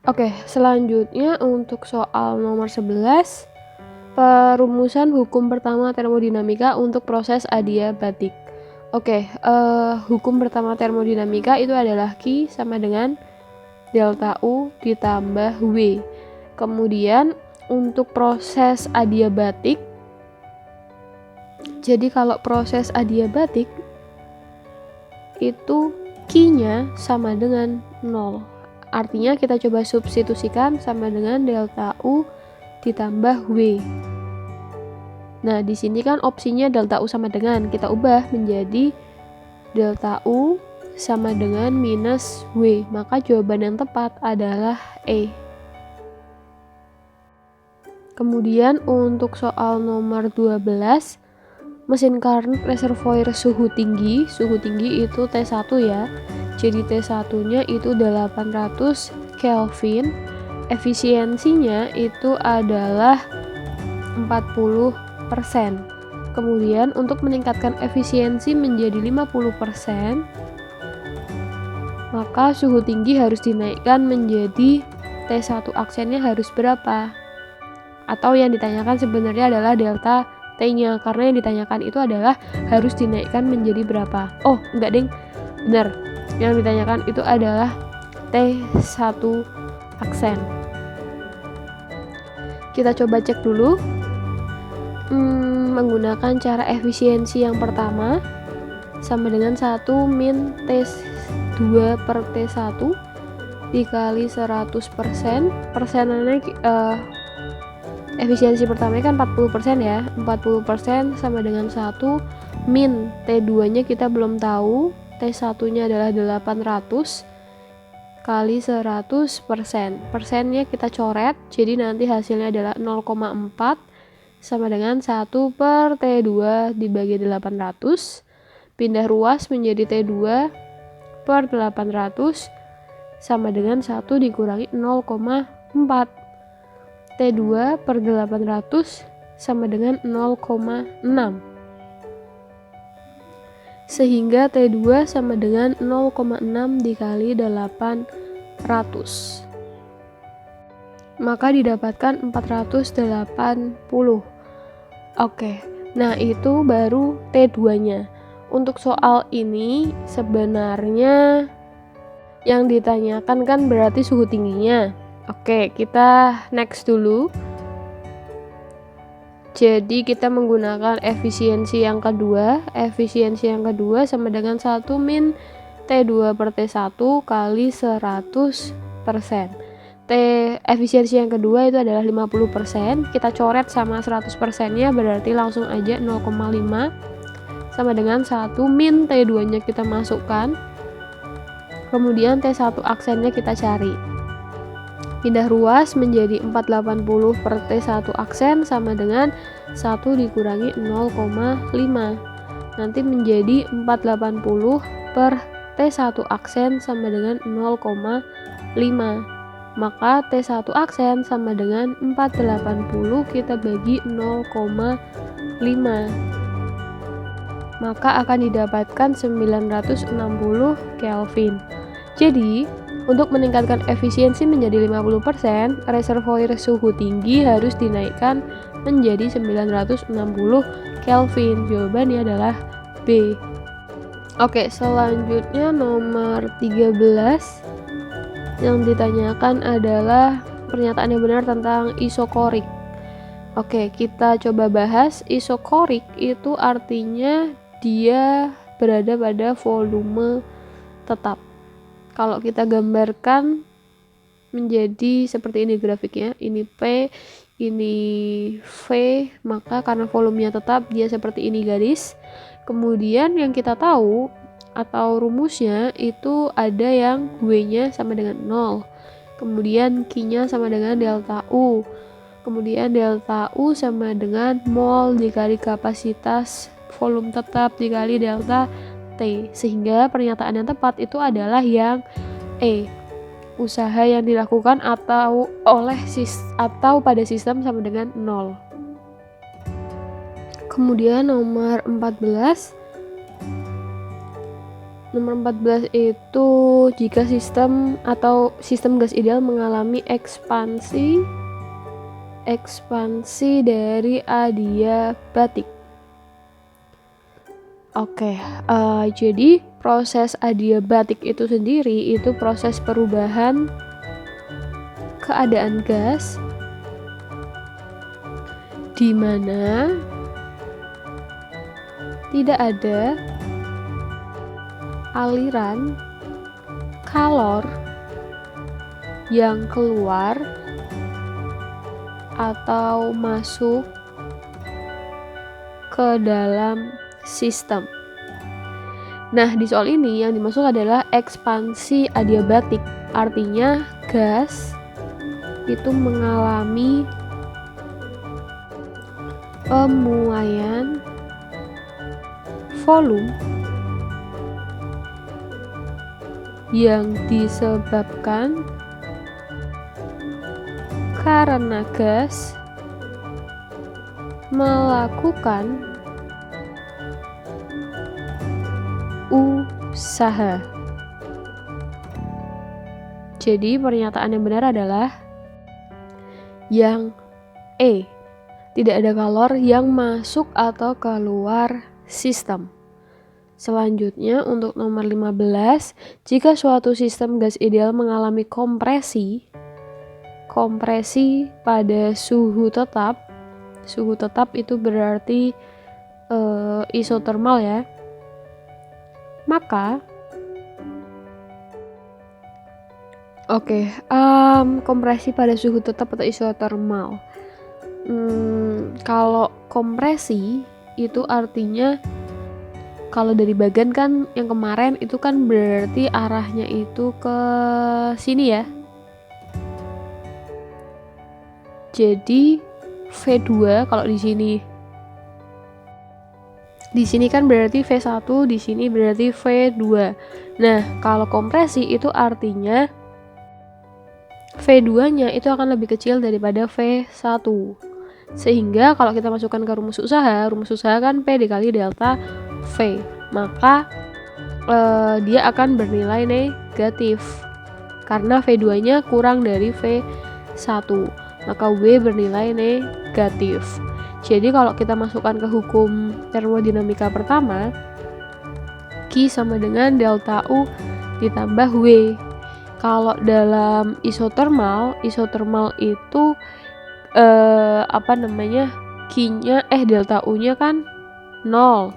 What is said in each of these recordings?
Oke, selanjutnya untuk soal nomor 11, perumusan hukum pertama termodinamika untuk proses adiabatik. Oke, hukum pertama termodinamika itu adalah Q sama dengan delta U ditambah W. Kemudian untuk proses adiabatik, jadi kalau proses adiabatik itu Q-nya sama dengan 0. Artinya kita coba substitusikan sama dengan delta U ditambah W. Nah, di sini kan opsinya delta U sama dengan, kita ubah menjadi delta U sama dengan minus W. Maka jawaban yang tepat adalah E. Kemudian untuk soal nomor 12, mesin Carnot reservoir suhu tinggi itu T1 ya. Jadi T1-nya itu 800 Kelvin. Efisiensinya itu adalah 40%. Kemudian untuk meningkatkan efisiensi menjadi 50%, maka suhu tinggi harus dinaikkan menjadi T1 aksennya harus berapa? Atau yang ditanyakan sebenarnya adalah delta T-nya, karena yang ditanyakan itu adalah harus dinaikkan menjadi berapa. Oh, enggak deng, benar. Yang ditanyakan itu adalah T1 aksen. Kita coba cek dulu. Menggunakan cara efisiensi yang pertama sama dengan 1 min T2 per T1 dikali 100%. Persenannya efisiensi pertamanya kan 40% ya. 40% sama dengan 1 min T2-nya kita belum tahu. T1-nya adalah 800 kali 100%. Persennya kita coret, jadi nanti hasilnya adalah 0,4 sama dengan 1 per T2 dibagi 800. Pindah ruas menjadi T2 per 800 sama dengan 1 dikurangi 0,4. T2 per 800 sama dengan 0,6. Sehingga T2 sama dengan 0,6 dikali 800. Maka didapatkan 480. Oke, nah itu baru T2-nya. Untuk soal ini sebenarnya yang ditanyakan kan berarti suhu tingginya. Oke, kita next dulu. Jadi kita menggunakan efisiensi yang kedua. Efisiensi yang kedua sama dengan 1 min T2 per T1 kali 100%. Efisiensi yang kedua itu adalah 50%. Kita coret sama 100%-nya, berarti langsung aja 0,5 sama dengan 1 min T2-nya kita masukkan. Kemudian T1 aksennya kita cari. Pindah ruas menjadi 480 per T1 aksen sama dengan 1 dikurangi 0,5. Nanti menjadi 480 per T1 aksen sama dengan 0,5. Maka T1 aksen sama dengan 480 kita bagi 0,5. Maka akan didapatkan 960 Kelvin. Jadi, untuk meningkatkan efisiensi menjadi 50%, reservoir suhu tinggi harus dinaikkan menjadi 960 Kelvin. Jawabannya adalah B. Oke, selanjutnya nomor 13. Yang ditanyakan adalah pernyataan yang benar tentang isokorik. Oke, kita coba bahas. Isokorik itu artinya dia berada pada volume tetap. Kalau kita gambarkan menjadi seperti ini grafiknya, ini P, ini V, maka karena volumenya tetap dia seperti ini garis. Kemudian yang kita tahu atau rumusnya itu ada yang W-nya sama dengan 0. Kemudian Q-nya sama dengan delta U. Kemudian delta U sama dengan mol dikali kapasitas volume tetap dikali delta T. Sehingga pernyataan yang tepat itu adalah yang E. Usaha yang dilakukan atau pada sistem sama dengan 0. Kemudian nomor 14. Nomor 14 itu jika sistem atau sistem gas ideal mengalami ekspansi dari adiabatik. Oke, jadi proses adiabatik itu sendiri itu proses perubahan keadaan gas di mana tidak ada aliran kalor yang keluar atau masuk ke dalam sistem. Nah, di soal ini yang dimaksud adalah ekspansi adiabatik. Artinya gas itu mengalami pemuaian volume yang disebabkan karena gas melakukan usaha. Jadi pernyataan yang benar adalah yang E. Tidak ada kalor yang masuk atau keluar sistem. Selanjutnya untuk nomor 15, jika suatu sistem gas ideal mengalami kompresi pada suhu tetap itu berarti isotermal ya, maka kompresi pada suhu tetap atau isotermal. Kalau kompresi itu artinya kalau dari bagan kan yang kemarin itu kan berarti arahnya itu ke sini ya. Jadi V2 kalau di sini kan berarti V1, di sini berarti V2. Nah, kalau kompresi itu artinya V2-nya itu akan lebih kecil daripada V1. Sehingga kalau kita masukkan ke rumus usaha kan P dikali delta V. Maka dia akan bernilai negatif. Karena V2-nya kurang dari V1. Maka W bernilai negatif. Jadi kalau kita masukkan ke hukum termodinamika pertama, Q sama dengan delta U ditambah W. Kalau dalam isotermal itu Q-nya delta U-nya kan 0.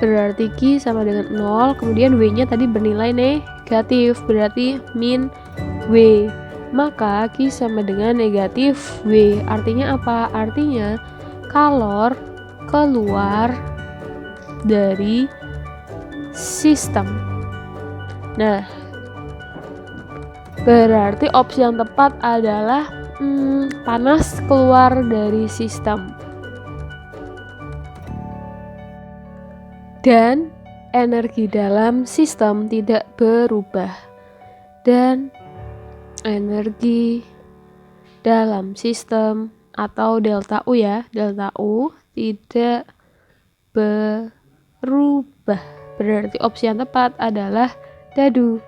Berarti Q sama dengan 0, kemudian W-nya tadi bernilai negatif, berarti min W. Maka Q sama dengan negatif W. Artinya apa? Artinya kalor keluar dari sistem. Nah, berarti opsi yang tepat adalah panas keluar dari sistem. Dan energi dalam sistem tidak berubah. Dan energi dalam sistem atau delta U ya, delta U tidak berubah. Berarti opsi yang tepat adalah dadu.